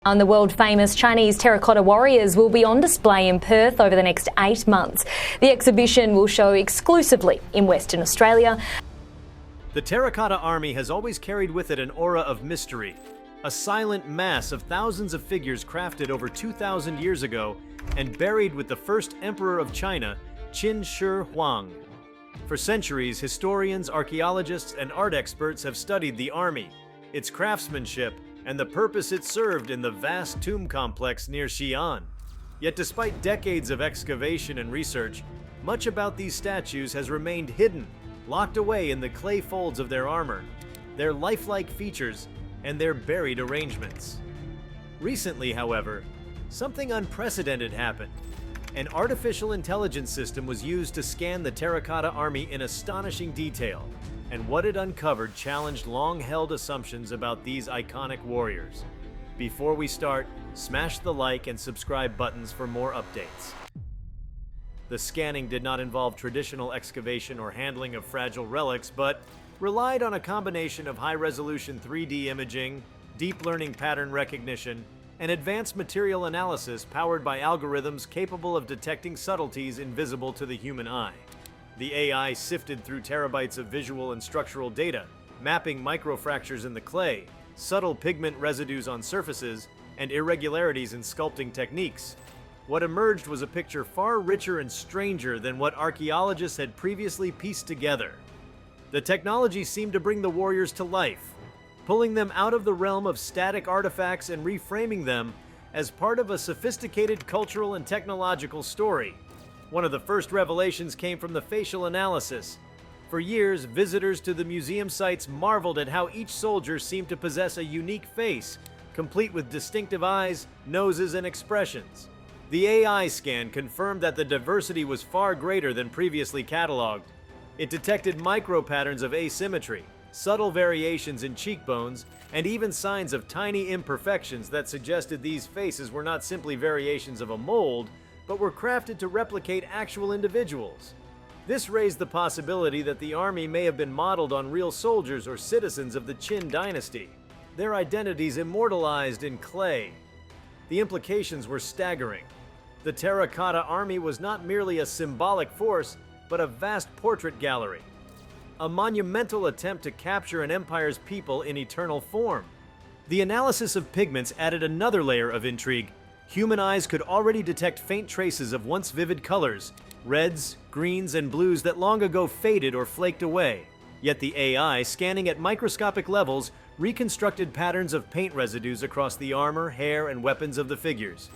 And the world-famous Chinese terracotta warriors will be on display in Perth over the next 8 months. The exhibition will show exclusively in Western Australia. The Terracotta Army has always carried with it an aura of mystery, a silent mass of thousands of figures crafted over 2,000 years ago and buried with the first emperor of China, Qin Shi Huang. For centuries, historians, archaeologists, and art experts have studied the army, its craftsmanship, and the purpose it served in the vast tomb complex near Xi'an. Yet despite decades of excavation and research, much about these statues has remained hidden, locked away in the clay folds of their armor, their lifelike features, and their buried arrangements. Recently, however, something unprecedented happened. An artificial intelligence system was used to scan the Terracotta Army in astonishing detail, and what it uncovered challenged long-held assumptions about these iconic warriors. Before we start, smash the like and subscribe buttons for more updates. The scanning did not involve traditional excavation or handling of fragile relics, but relied on a combination of high-resolution 3D imaging, deep learning pattern recognition, and advanced material analysis powered by algorithms capable of detecting subtleties invisible to the human eye. The AI sifted through terabytes of visual and structural data, mapping microfractures in the clay, subtle pigment residues on surfaces, and irregularities in sculpting techniques. What emerged was a picture far richer and stranger than what archaeologists had previously pieced together. The technology seemed to bring the warriors to life, pulling them out of the realm of static artifacts and reframing them as part of a sophisticated cultural and technological story. One of the first revelations came from the facial analysis. For years, visitors to the museum sites marveled at how each soldier seemed to possess a unique face, complete with distinctive eyes, noses, and expressions. The AI scan confirmed that the diversity was far greater than previously cataloged. It detected micro-patterns of asymmetry, subtle variations in cheekbones, and even signs of tiny imperfections that suggested these faces were not simply variations of a mold, but were crafted to replicate actual individuals. This raised the possibility that the army may have been modeled on real soldiers or citizens of the Qin dynasty, their identities immortalized in clay. The implications were staggering. The Terracotta Army was not merely a symbolic force, but a vast portrait gallery, a monumental attempt to capture an empire's people in eternal form. The analysis of pigments added another layer of intrigue. Human eyes could already detect faint traces of once vivid colors, reds, greens, and blues that long ago faded or flaked away. Yet the AI, scanning at microscopic levels, reconstructed patterns of paint residues across the armor, hair, and weapons of the figures.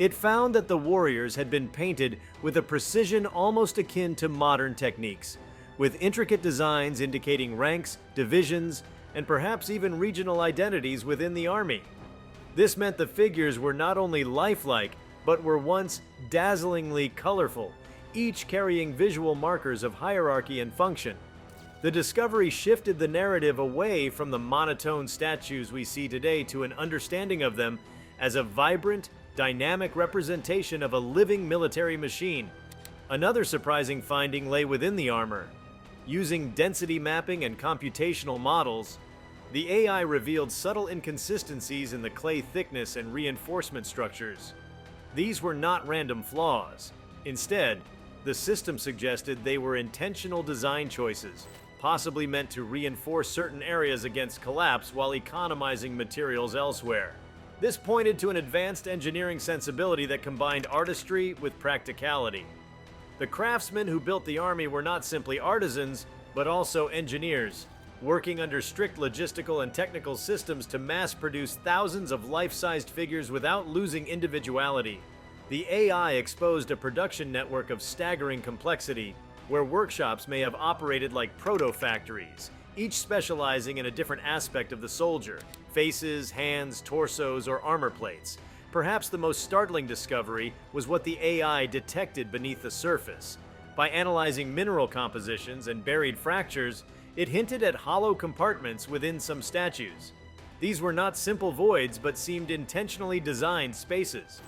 It found that the warriors had been painted with a precision almost akin to modern techniques, with intricate designs indicating ranks, divisions, and perhaps even regional identities within the army. This meant the figures were not only lifelike, but were once dazzlingly colorful, each carrying visual markers of hierarchy and function. The discovery shifted the narrative away from the monotone statues we see today to an understanding of them as a vibrant, dynamic representation of a living military machine. Another surprising finding lay within the armor. Using density mapping and computational models, the AI revealed subtle inconsistencies in the clay thickness and reinforcement structures. These were not random flaws. Instead, the system suggested they were intentional design choices, possibly meant to reinforce certain areas against collapse while economizing materials elsewhere. This pointed to an advanced engineering sensibility that combined artistry with practicality. The craftsmen who built the army were not simply artisans, but also engineers, working under strict logistical and technical systems to mass-produce thousands of life-sized figures without losing individuality. The AI exposed a production network of staggering complexity, where workshops may have operated like proto-factories, each specializing in a different aspect of the soldier: faces, hands, torsos, or armor plates. Perhaps the most startling discovery was what the AI detected beneath the surface. By analyzing mineral compositions and buried fractures, it hinted at hollow compartments within some statues. These were not simple voids, but seemed intentionally designed spaces.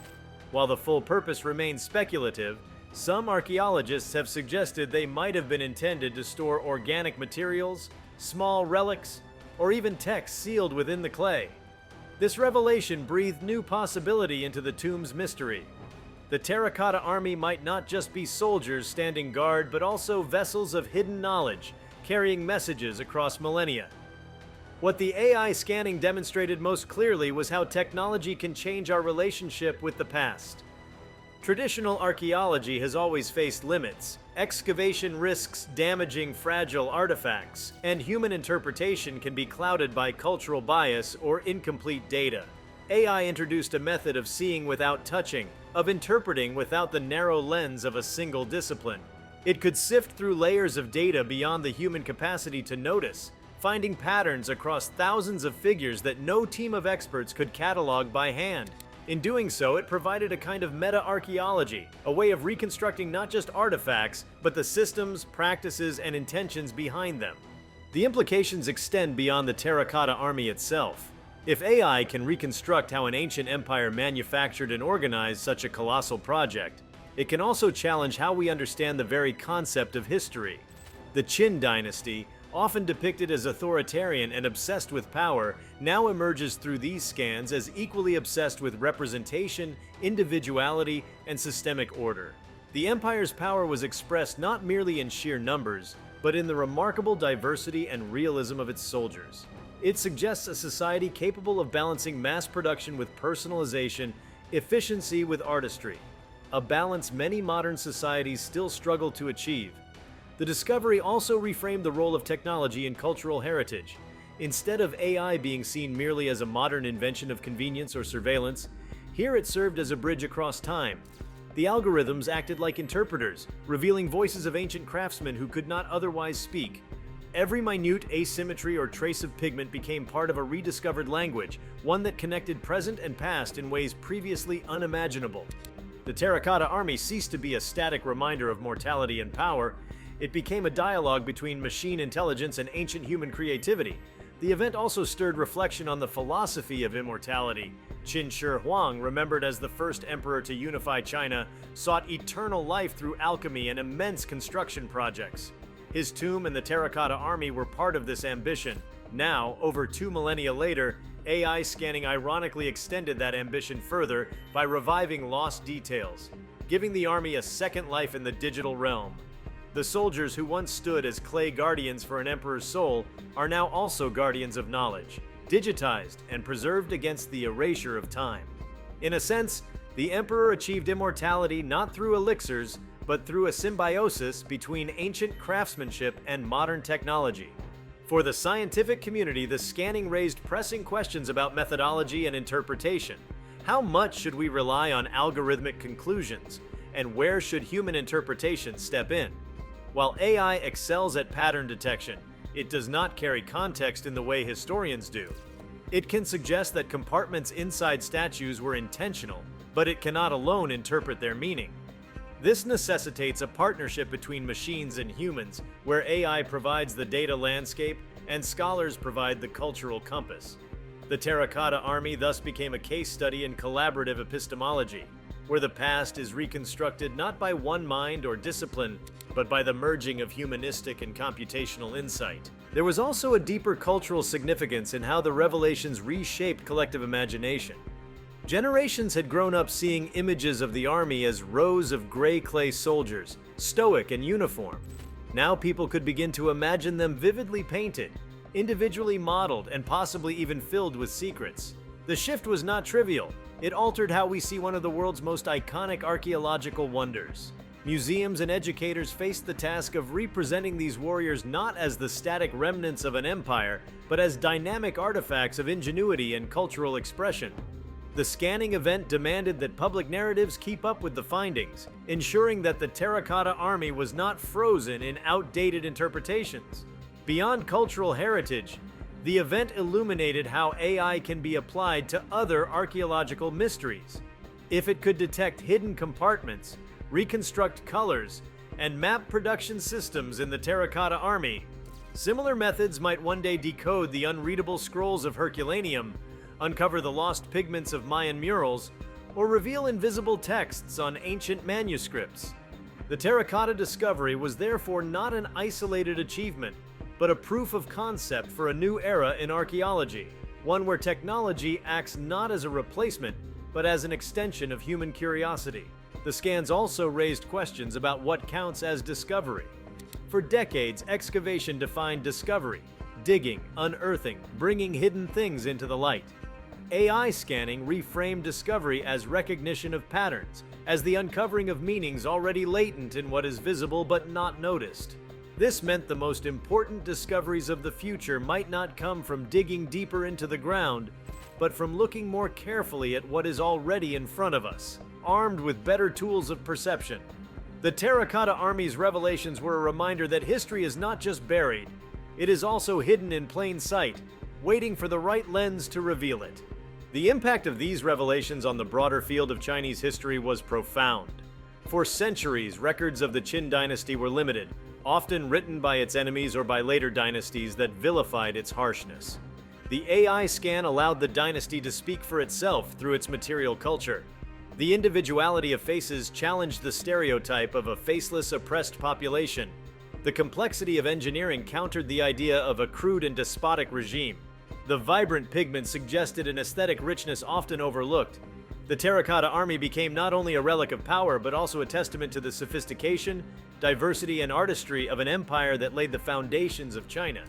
While the full purpose remains speculative, some archaeologists have suggested they might have been intended to store organic materials, small relics, or even text sealed within the clay. This revelation breathed new possibility into the tomb's mystery. The Terracotta Army might not just be soldiers standing guard, but also vessels of hidden knowledge, carrying messages across millennia. What the AI scanning demonstrated most clearly was how technology can change our relationship with the past. Traditional archaeology has always faced limits. Excavation risks damaging fragile artifacts, and human interpretation can be clouded by cultural bias or incomplete data. AI introduced a method of seeing without touching, of interpreting without the narrow lens of a single discipline. It could sift through layers of data beyond the human capacity to notice, finding patterns across thousands of figures that no team of experts could catalog by hand. In doing so, it provided a kind of meta-archaeology, a way of reconstructing not just artifacts, but the systems, practices, and intentions behind them. The implications extend beyond the Terracotta Army itself. If AI can reconstruct how an ancient empire manufactured and organized such a colossal project, it can also challenge how we understand the very concept of history. The Qin dynasty, often depicted as authoritarian and obsessed with power, now emerges through these scans as equally obsessed with representation, individuality, and systemic order. The empire's power was expressed not merely in sheer numbers, but in the remarkable diversity and realism of its soldiers. It suggests a society capable of balancing mass production with personalization, efficiency with artistry, a balance many modern societies still struggle to achieve. The discovery also reframed the role of technology in cultural heritage. Instead of AI being seen merely as a modern invention of convenience or surveillance, here it served as a bridge across time. The algorithms acted like interpreters, revealing voices of ancient craftsmen who could not otherwise speak. Every minute asymmetry or trace of pigment became part of a rediscovered language, one that connected present and past in ways previously unimaginable. The Terracotta Army ceased to be a static reminder of mortality and power. It became a dialogue between machine intelligence and ancient human creativity. The event also stirred reflection on the philosophy of immortality. Qin Shi Huang, remembered as the first emperor to unify China, sought eternal life through alchemy and immense construction projects. His tomb and the Terracotta Army were part of this ambition. Now, over 2 millennia later, AI scanning ironically extended that ambition further by reviving lost details, giving the army a second life in the digital realm. The soldiers who once stood as clay guardians for an emperor's soul are now also guardians of knowledge, digitized and preserved against the erasure of time. In a sense, the emperor achieved immortality not through elixirs, but through a symbiosis between ancient craftsmanship and modern technology. For the scientific community, the scanning raised pressing questions about methodology and interpretation. How much should we rely on algorithmic conclusions, and where should human interpretation step in? While AI excels at pattern detection, it does not carry context in the way historians do. It can suggest that compartments inside statues were intentional, but it cannot alone interpret their meaning. This necessitates a partnership between machines and humans, where AI provides the data landscape and scholars provide the cultural compass. The Terracotta Army thus became a case study in collaborative epistemology, where the past is reconstructed not by one mind or discipline, but by the merging of humanistic and computational insight. There was also a deeper cultural significance in how the revelations reshaped collective imagination. Generations had grown up seeing images of the army as rows of gray clay soldiers, stoic and uniform. Now people could begin to imagine them vividly painted, individually modeled, and possibly even filled with secrets. The shift was not trivial. It altered how we see one of the world's most iconic archaeological wonders. Museums and educators faced the task of representing these warriors not as the static remnants of an empire, but as dynamic artifacts of ingenuity and cultural expression. The scanning event demanded that public narratives keep up with the findings, ensuring that the Terracotta Army was not frozen in outdated interpretations. Beyond cultural heritage, the event illuminated how AI can be applied to other archaeological mysteries. If it could detect hidden compartments, reconstruct colors, and map production systems in the Terracotta Army, similar methods might one day decode the unreadable scrolls of Herculaneum, uncover the lost pigments of Mayan murals, or reveal invisible texts on ancient manuscripts. The terracotta discovery was therefore not an isolated achievement, but a proof of concept for a new era in archaeology. one where technology acts not as a replacement, but as an extension of human curiosity. The scans also raised questions about what counts as discovery. For decades, excavation defined discovery, digging, unearthing, bringing hidden things into the light. AI scanning reframed discovery as recognition of patterns, as the uncovering of meanings already latent in what is visible but not noticed. This meant the most important discoveries of the future might not come from digging deeper into the ground, but from looking more carefully at what is already in front of us, armed with better tools of perception. The Terracotta Army's revelations were a reminder that history is not just buried, it is also hidden in plain sight, waiting for the right lens to reveal it. The impact of these revelations on the broader field of Chinese history was profound. For centuries, records of the Qin dynasty were limited, often written by its enemies or by later dynasties that vilified its harshness. The AI scan allowed the dynasty to speak for itself through its material culture. The individuality of faces challenged the stereotype of a faceless, oppressed population. The complexity of engineering countered the idea of a crude and despotic regime. The vibrant pigment suggested an aesthetic richness often overlooked. The Terracotta Army became not only a relic of power, but also a testament to the sophistication, diversity, and artistry of an empire that laid the foundations of China.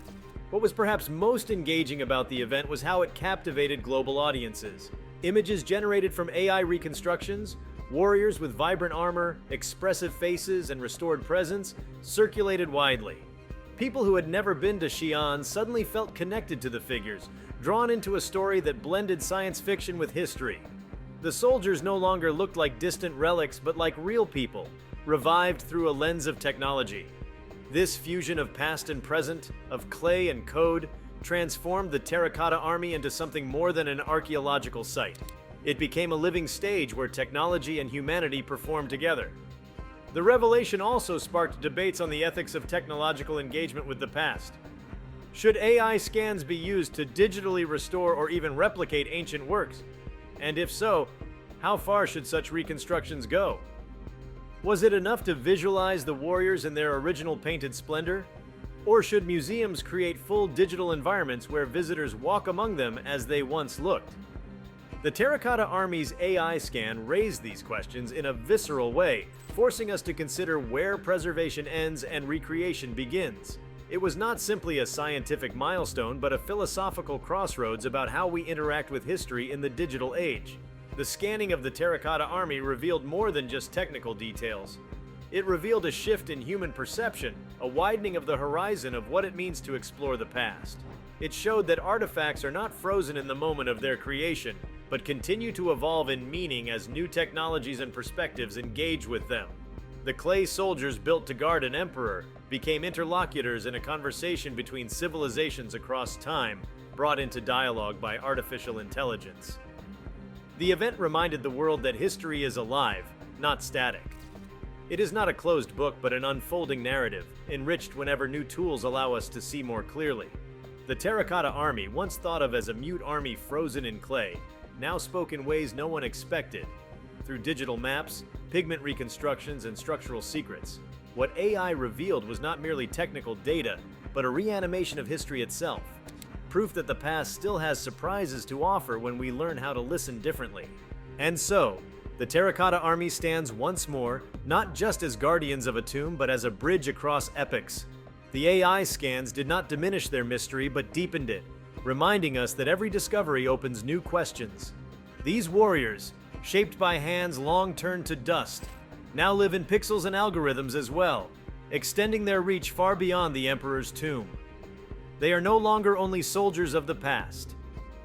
What was perhaps most engaging about the event was how it captivated global audiences. Images generated from AI reconstructions, warriors with vibrant armor, expressive faces, and restored presence circulated widely. People who had never been to Xi'an suddenly felt connected to the figures, drawn into a story that blended science fiction with history. The soldiers no longer looked like distant relics, but like real people, revived through a lens of technology. This fusion of past and present, of clay and code, transformed the Terracotta Army into something more than an archaeological site. It became a living stage where technology and humanity performed together. The revelation also sparked debates on the ethics of technological engagement with the past. Should AI scans be used to digitally restore or even replicate ancient works? And if so, how far should such reconstructions go? Was it enough to visualize the warriors in their original painted splendor? Or should museums create full digital environments where visitors walk among them as they once looked? The Terracotta Army's AI scan raised these questions in a visceral way, forcing us to consider where preservation ends and recreation begins. It was not simply a scientific milestone, but a philosophical crossroads about how we interact with history in the digital age. The scanning of the Terracotta Army revealed more than just technical details. It revealed a shift in human perception, a widening of the horizon of what it means to explore the past. It showed that artifacts are not frozen in the moment of their creation, but continue to evolve in meaning as new technologies and perspectives engage with them. The clay soldiers built to guard an emperor became interlocutors in a conversation between civilizations across time, brought into dialogue by artificial intelligence. The event reminded the world that history is alive, not static. It is not a closed book, but an unfolding narrative, enriched whenever new tools allow us to see more clearly. The Terracotta Army, once thought of as a mute army frozen in clay, now spoke in ways no one expected. Through digital maps, pigment reconstructions, and structural secrets, what AI revealed was not merely technical data, but a reanimation of history itself. Proof that the past still has surprises to offer when we learn how to listen differently. And so, the Terracotta Army stands once more, not just as guardians of a tomb, but as a bridge across epochs. The AI scans did not diminish their mystery, but deepened it, reminding us that every discovery opens new questions. These warriors, shaped by hands long turned to dust, now live in pixels and algorithms as well, extending their reach far beyond the Emperor's tomb. They are no longer only soldiers of the past.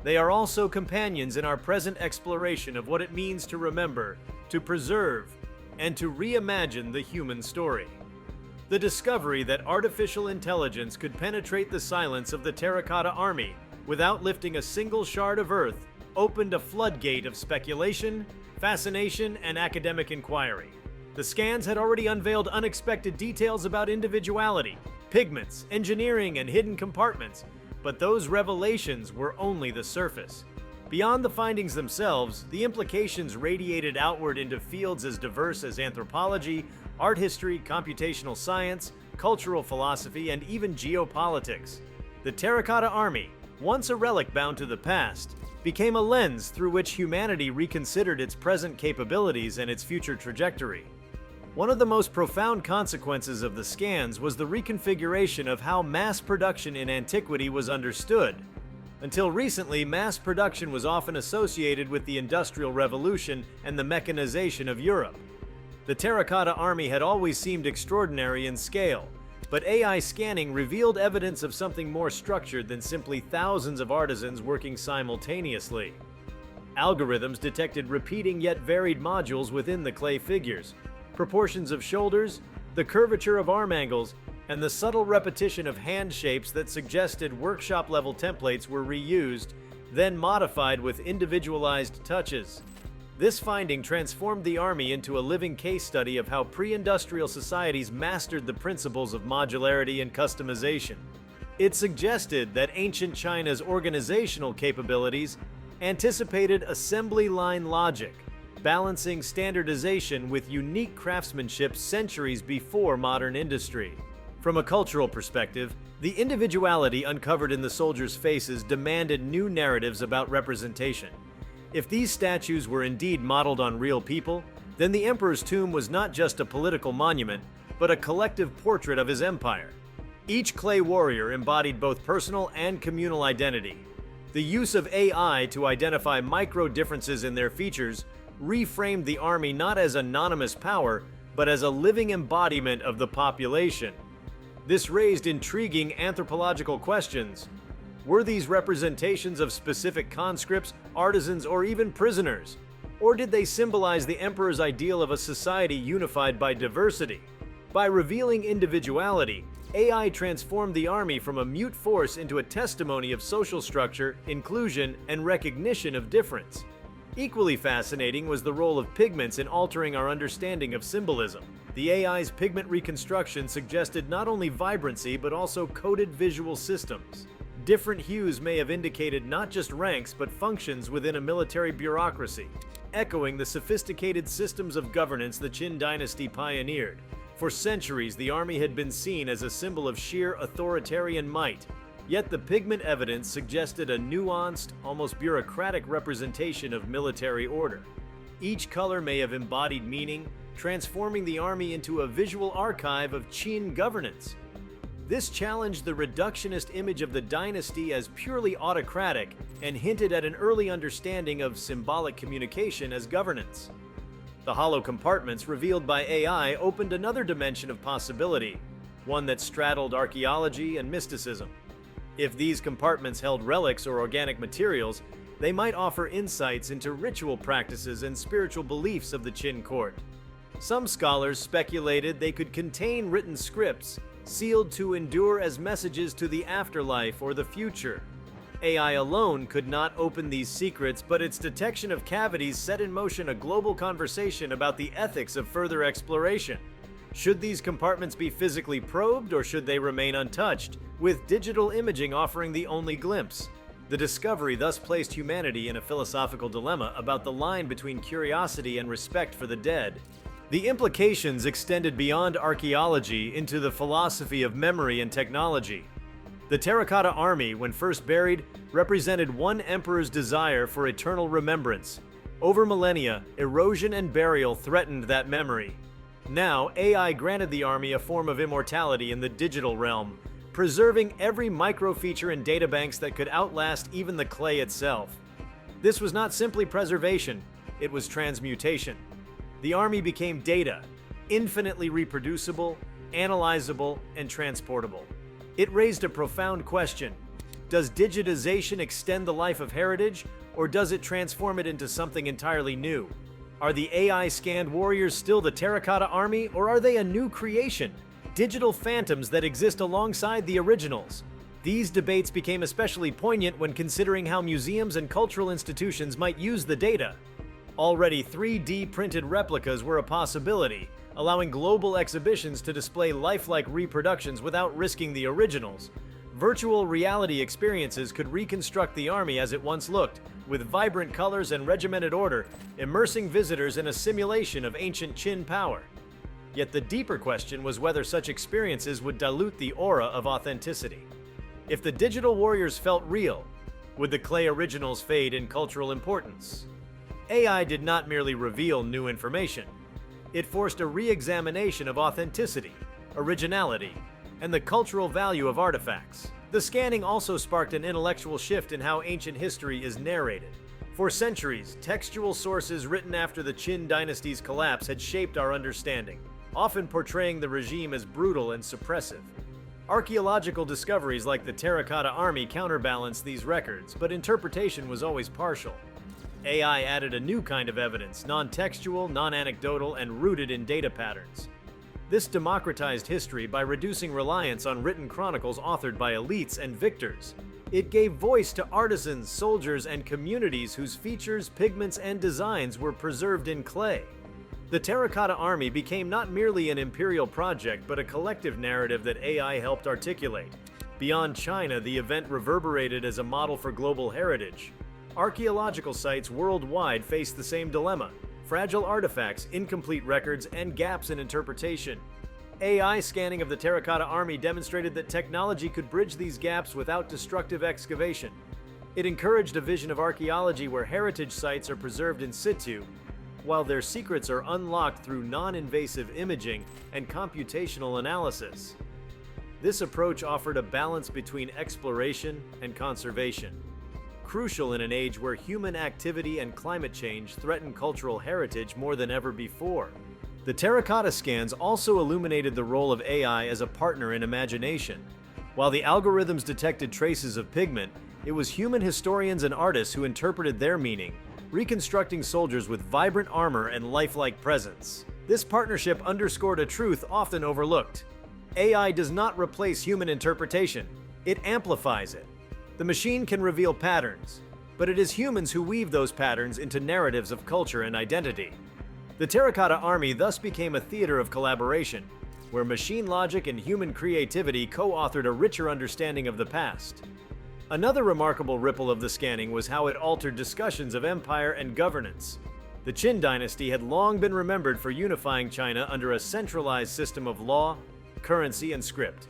They are also companions in our present exploration of what it means to remember, to preserve, and to reimagine the human story. The discovery that artificial intelligence could penetrate the silence of the Terracotta Army without lifting a single shard of earth opened a floodgate of speculation, fascination, and academic inquiry. The scans had already unveiled unexpected details about individuality, pigments, engineering, and hidden compartments, but those revelations were only the surface. Beyond the findings themselves, the implications radiated outward into fields as diverse as anthropology, art history, computational science, cultural philosophy, and even geopolitics. The Terracotta Army, once a relic bound to the past, became a lens through which humanity reconsidered its present capabilities and its future trajectory. One of the most profound consequences of the scans was the reconfiguration of how mass production in antiquity was understood. Until recently, mass production was often associated with the Industrial Revolution and the mechanization of Europe. The Terracotta Army had always seemed extraordinary in scale, but AI scanning revealed evidence of something more structured than simply thousands of artisans working simultaneously. Algorithms detected repeating yet varied modules within the clay figures, proportions of shoulders, the curvature of arm angles, and the subtle repetition of hand shapes that suggested workshop-level templates were reused, then modified with individualized touches. This finding transformed the army into a living case study of how pre-industrial societies mastered the principles of modularity and customization. It suggested that ancient China's organizational capabilities anticipated assembly line logic, balancing standardization with unique craftsmanship centuries before modern industry. From a cultural perspective, the individuality uncovered in the soldiers' faces demanded new narratives about representation. If these statues were indeed modeled on real people, then the emperor's tomb was not just a political monument, but a collective portrait of his empire. Each clay warrior embodied both personal and communal identity. The use of AI to identify micro differences in their features reframed the army not as anonymous power, but as a living embodiment of the population. This raised intriguing anthropological questions. Were these representations of specific conscripts, artisans, or even prisoners? Or did they symbolize the emperor's ideal of a society unified by diversity? By revealing individuality, AI transformed the army from a mute force into a testimony of social structure, inclusion, and recognition of difference. Equally fascinating was the role of pigments in altering our understanding of symbolism. The AI's pigment reconstruction suggested not only vibrancy but also coded visual systems. Different hues may have indicated not just ranks but functions within a military bureaucracy, echoing the sophisticated systems of governance the Qin dynasty pioneered. For centuries, the army had been seen as a symbol of sheer authoritarian might. Yet the pigment evidence suggested a nuanced, almost bureaucratic representation of military order. Each color may have embodied meaning, transforming the army into a visual archive of Qin governance. This challenged the reductionist image of the dynasty as purely autocratic and hinted at an early understanding of symbolic communication as governance. The hollow compartments revealed by AI opened another dimension of possibility, one that straddled archaeology and mysticism. If these compartments held relics or organic materials, they might offer insights into ritual practices and spiritual beliefs of the Qin court. Some scholars speculated they could contain written scripts, sealed to endure as messages to the afterlife or the future. AI alone could not open these secrets, but its detection of cavities set in motion a global conversation about the ethics of further exploration. Should these compartments be physically probed or should they remain untouched, with digital imaging offering the only glimpse? The discovery thus placed humanity in a philosophical dilemma about the line between curiosity and respect for the dead. The implications extended beyond archaeology into the philosophy of memory and technology. The Terracotta Army, when first buried, represented one emperor's desire for eternal remembrance. Over millennia, erosion and burial threatened that memory. Now, AI granted the army a form of immortality in the digital realm, preserving every microfeature in databanks that could outlast even the clay itself. This was not simply preservation, it was transmutation. The army became data, infinitely reproducible, analyzable, and transportable. It raised a profound question. Does digitization extend the life of heritage, or does it transform it into something entirely new? Are the AI-scanned warriors still the Terracotta Army, or are they a new creation? Digital phantoms that exist alongside the originals. These debates became especially poignant when considering how museums and cultural institutions might use the data. Already 3D printed replicas were a possibility, allowing global exhibitions to display lifelike reproductions without risking the originals. Virtual reality experiences could reconstruct the army as it once looked, with vibrant colors and regimented order, immersing visitors in a simulation of ancient Qin power. Yet the deeper question was whether such experiences would dilute the aura of authenticity. If the digital warriors felt real, Would the clay originals fade in cultural importance? AI did not merely reveal new information. It forced a re-examination of authenticity, originality, and the cultural value of artifacts. The scanning also sparked an intellectual shift in how ancient history is narrated. For centuries, textual sources written after the Qin dynasty's collapse had shaped our understanding, often portraying the regime as brutal and suppressive. Archaeological discoveries like the Terracotta Army counterbalanced these records, but interpretation was always partial. AI added a new kind of evidence, non-textual, non-anecdotal, and rooted in data patterns. This democratized history by reducing reliance on written chronicles authored by elites and victors. It gave voice to artisans, soldiers, and communities whose features, pigments, and designs were preserved in clay. The Terracotta Army became not merely an imperial project, but a collective narrative that AI helped articulate. Beyond China, the event reverberated as a model for global heritage. Archaeological sites worldwide face the same dilemma: fragile artifacts, incomplete records, and gaps in interpretation. AI scanning of the Terracotta Army demonstrated that technology could bridge these gaps without destructive excavation. It encouraged a vision of archaeology where heritage sites are preserved in situ, while their secrets are unlocked through non-invasive imaging and computational analysis. This approach offered a balance between exploration and conservation, crucial in an age where human activity and climate change threaten cultural heritage more than ever before. The terracotta scans also illuminated the role of AI as a partner in imagination. While the algorithms detected traces of pigment, it was human historians and artists who interpreted their meaning, reconstructing soldiers with vibrant armor and lifelike presence. This partnership underscored a truth often overlooked. AI does not replace human interpretation, it amplifies it. The machine can reveal patterns, but it is humans who weave those patterns into narratives of culture and identity. The Terracotta Army thus became a theater of collaboration, where machine logic and human creativity co-authored a richer understanding of the past. Another remarkable ripple of the scanning was how it altered discussions of empire and governance. The Qin dynasty had long been remembered for unifying China under a centralized system of law, currency, and script.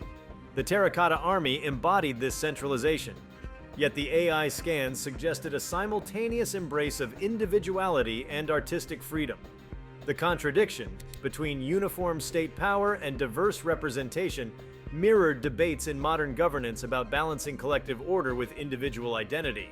The Terracotta Army embodied this centralization, yet the AI scans suggested a simultaneous embrace of individuality and artistic freedom. The contradiction between uniform state power and diverse representation mirrored debates in modern governance about balancing collective order with individual identity.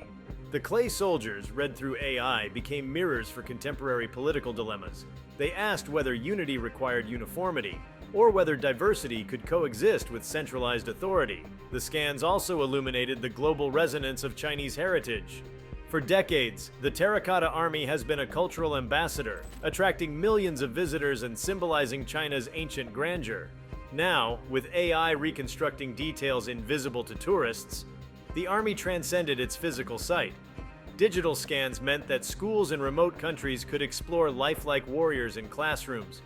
The clay soldiers, read through AI, became mirrors for contemporary political dilemmas. They asked whether unity required uniformity, or whether diversity could coexist with centralized authority. The scans also illuminated the global resonance of Chinese heritage. For decades, the Terracotta Army has been a cultural ambassador, attracting millions of visitors and symbolizing China's ancient grandeur. Now, with AI reconstructing details invisible to tourists, the army transcended its physical site. Digital scans meant that schools in remote countries could explore lifelike warriors in classrooms.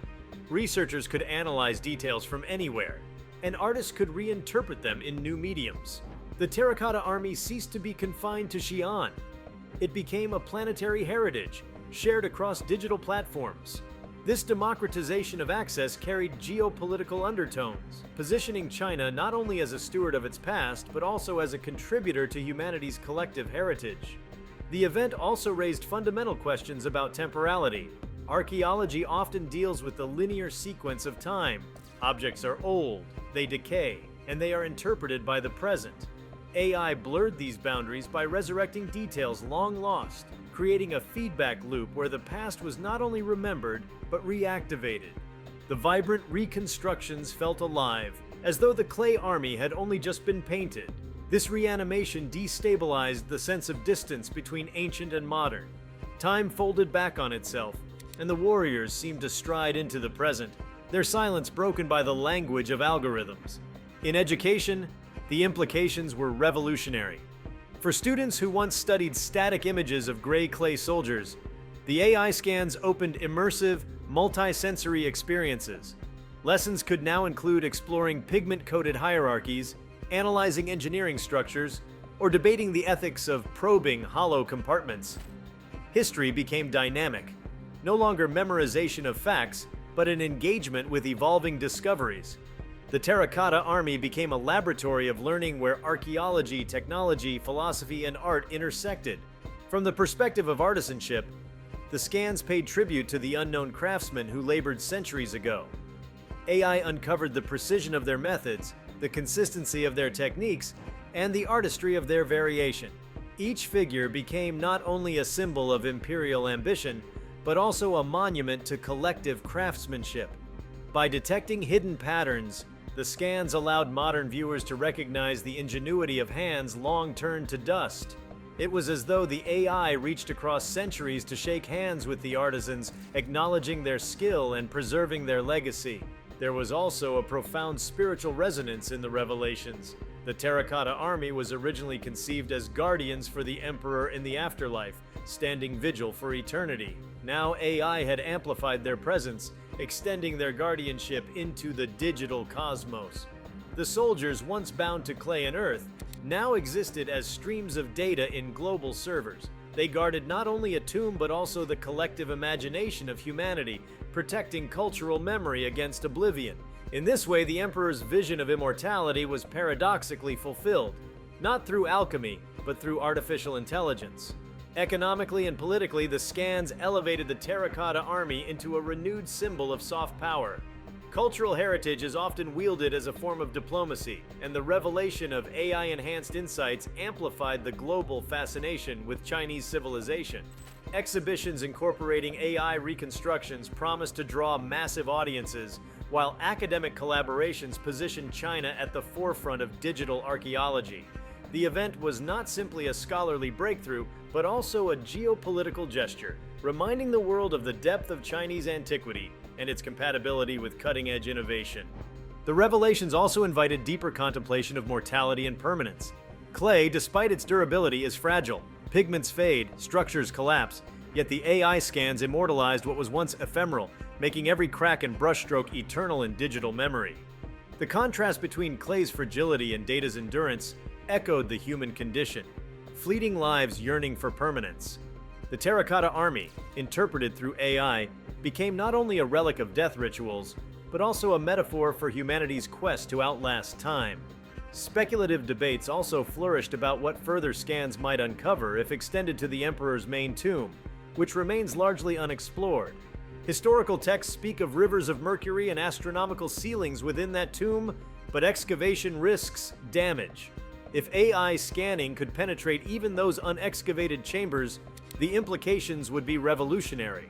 Researchers could analyze details from anywhere, and artists could reinterpret them in new mediums. The Terracotta Army ceased to be confined to Xi'an. It became a planetary heritage, shared across digital platforms. This democratization of access carried geopolitical undertones, positioning China not only as a steward of its past, but also as a contributor to humanity's collective heritage. The event also raised fundamental questions about temporality. Archaeology often deals with the linear sequence of time. Objects are old, they decay, and they are interpreted by the present. AI blurred these boundaries by resurrecting details long lost, creating a feedback loop where the past was not only remembered, but reactivated. The vibrant reconstructions felt alive, as though the clay army had only just been painted. This reanimation destabilized the sense of distance between ancient and modern. Time folded back on itself, and the warriors seemed to stride into the present, their silence broken by the language of algorithms. In education, the implications were revolutionary. For students who once studied static images of gray clay soldiers, the AI scans opened immersive, multi-sensory experiences. Lessons could now include exploring pigment-coated hierarchies, analyzing engineering structures, or debating the ethics of probing hollow compartments. History became dynamic, no longer memorization of facts, but an engagement with evolving discoveries. The Terracotta Army became a laboratory of learning where archaeology, technology, philosophy, and art intersected. From the perspective of artisanship, the scans paid tribute to the unknown craftsmen who labored centuries ago. AI uncovered the precision of their methods, the consistency of their techniques, and the artistry of their variation. Each figure became not only a symbol of imperial ambition, but also a monument to collective craftsmanship. By detecting hidden patterns, the scans allowed modern viewers to recognize the ingenuity of hands long turned to dust. It was as though the AI reached across centuries to shake hands with the artisans, acknowledging their skill and preserving their legacy. There was also a profound spiritual resonance in the revelations. The Terracotta Army was originally conceived as guardians for the Emperor in the afterlife, standing vigil for eternity. Now AI had amplified their presence, extending their guardianship into the digital cosmos. The soldiers, once bound to clay and earth, now existed as streams of data in global servers. They guarded not only a tomb but also the collective imagination of humanity, protecting cultural memory against oblivion. In this way, the Emperor's vision of immortality was paradoxically fulfilled, not through alchemy, but through artificial intelligence. Economically and politically, the scans elevated the Terracotta Army into a renewed symbol of soft power. Cultural heritage is often wielded as a form of diplomacy, and the revelation of AI-enhanced insights amplified the global fascination with Chinese civilization. Exhibitions incorporating AI reconstructions promised to draw massive audiences, while academic collaborations positioned China at the forefront of digital archaeology. The event was not simply a scholarly breakthrough, but also a geopolitical gesture, reminding the world of the depth of Chinese antiquity and its compatibility with cutting-edge innovation. The revelations also invited deeper contemplation of mortality and permanence. Clay, despite its durability, is fragile. Pigments fade, structures collapse, yet the AI scans immortalized what was once ephemeral, making every crack and brushstroke eternal in digital memory. The contrast between clay's fragility and data's endurance echoed the human condition, fleeting lives yearning for permanence. The Terracotta Army, interpreted through AI, became not only a relic of death rituals, but also a metaphor for humanity's quest to outlast time. Speculative debates also flourished about what further scans might uncover if extended to the Emperor's main tomb, which remains largely unexplored. Historical texts speak of rivers of mercury and astronomical ceilings within that tomb, but excavation risks damage. If AI scanning could penetrate even those unexcavated chambers, the implications would be revolutionary.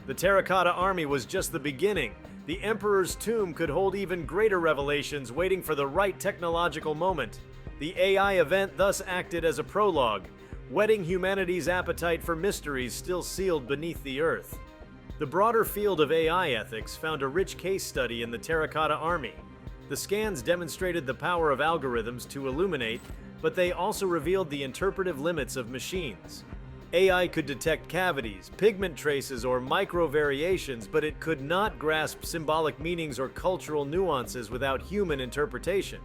The Terracotta Army was just the beginning. The Emperor's tomb could hold even greater revelations waiting for the right technological moment. The AI event thus acted as a prologue, whetting humanity's appetite for mysteries still sealed beneath the earth. The broader field of AI ethics found a rich case study in the Terracotta Army. The scans demonstrated the power of algorithms to illuminate, but they also revealed the interpretive limits of machines. AI could detect cavities, pigment traces, or micro-variations, but it could not grasp symbolic meanings or cultural nuances without human interpretation.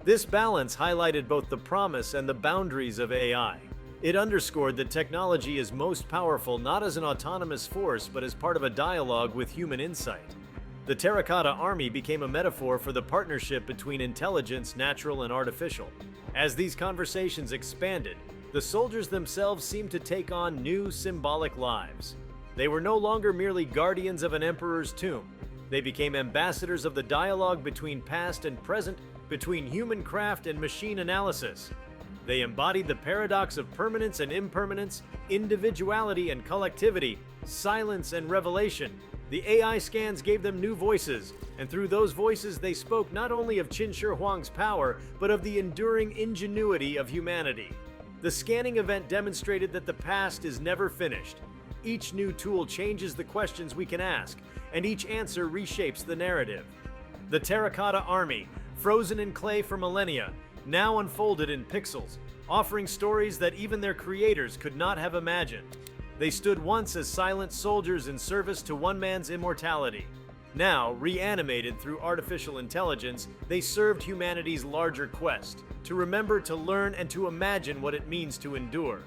This balance highlighted both the promise and the boundaries of AI. It underscored that technology is most powerful not as an autonomous force, but as part of a dialogue with human insight. The Terracotta Army became a metaphor for the partnership between intelligence, natural, and artificial. As these conversations expanded, the soldiers themselves seemed to take on new symbolic lives. They were no longer merely guardians of an emperor's tomb. They became ambassadors of the dialogue between past and present, between human craft and machine analysis. They embodied the paradox of permanence and impermanence, individuality and collectivity, silence and revelation. The AI scans gave them new voices, and through those voices they spoke not only of Qin Shi Huang's power, but of the enduring ingenuity of humanity. The scanning event demonstrated that the past is never finished. Each new tool changes the questions we can ask, and each answer reshapes the narrative. The Terracotta Army, frozen in clay for millennia, now unfolded in pixels, offering stories that even their creators could not have imagined. They stood once as silent soldiers in service to one man's immortality. Now, reanimated through artificial intelligence, they served humanity's larger quest, to remember, to learn, and to imagine what it means to endure.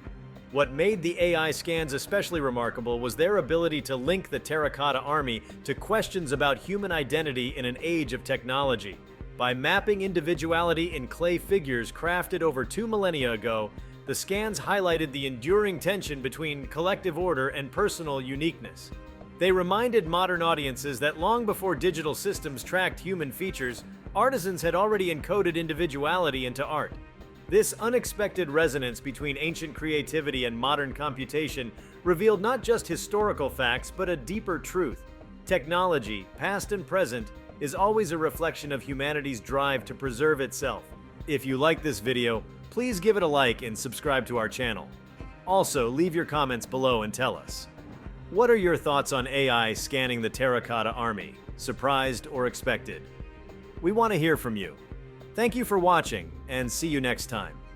What made the AI scans especially remarkable was their ability to link the Terracotta Army to questions about human identity in an age of technology. By mapping individuality in clay figures crafted over 2 millennia ago, the scans highlighted the enduring tension between collective order and personal uniqueness. They reminded modern audiences that long before digital systems tracked human features, artisans had already encoded individuality into art. This unexpected resonance between ancient creativity and modern computation revealed not just historical facts, but a deeper truth. Technology, past and present, is always a reflection of humanity's drive to preserve itself. If you like this video, please give it a like and subscribe to our channel. Also, leave your comments below and tell us. What are your thoughts on AI scanning the Terracotta Army? Surprised or expected? We want to hear from you. Thank you for watching, and see you next time.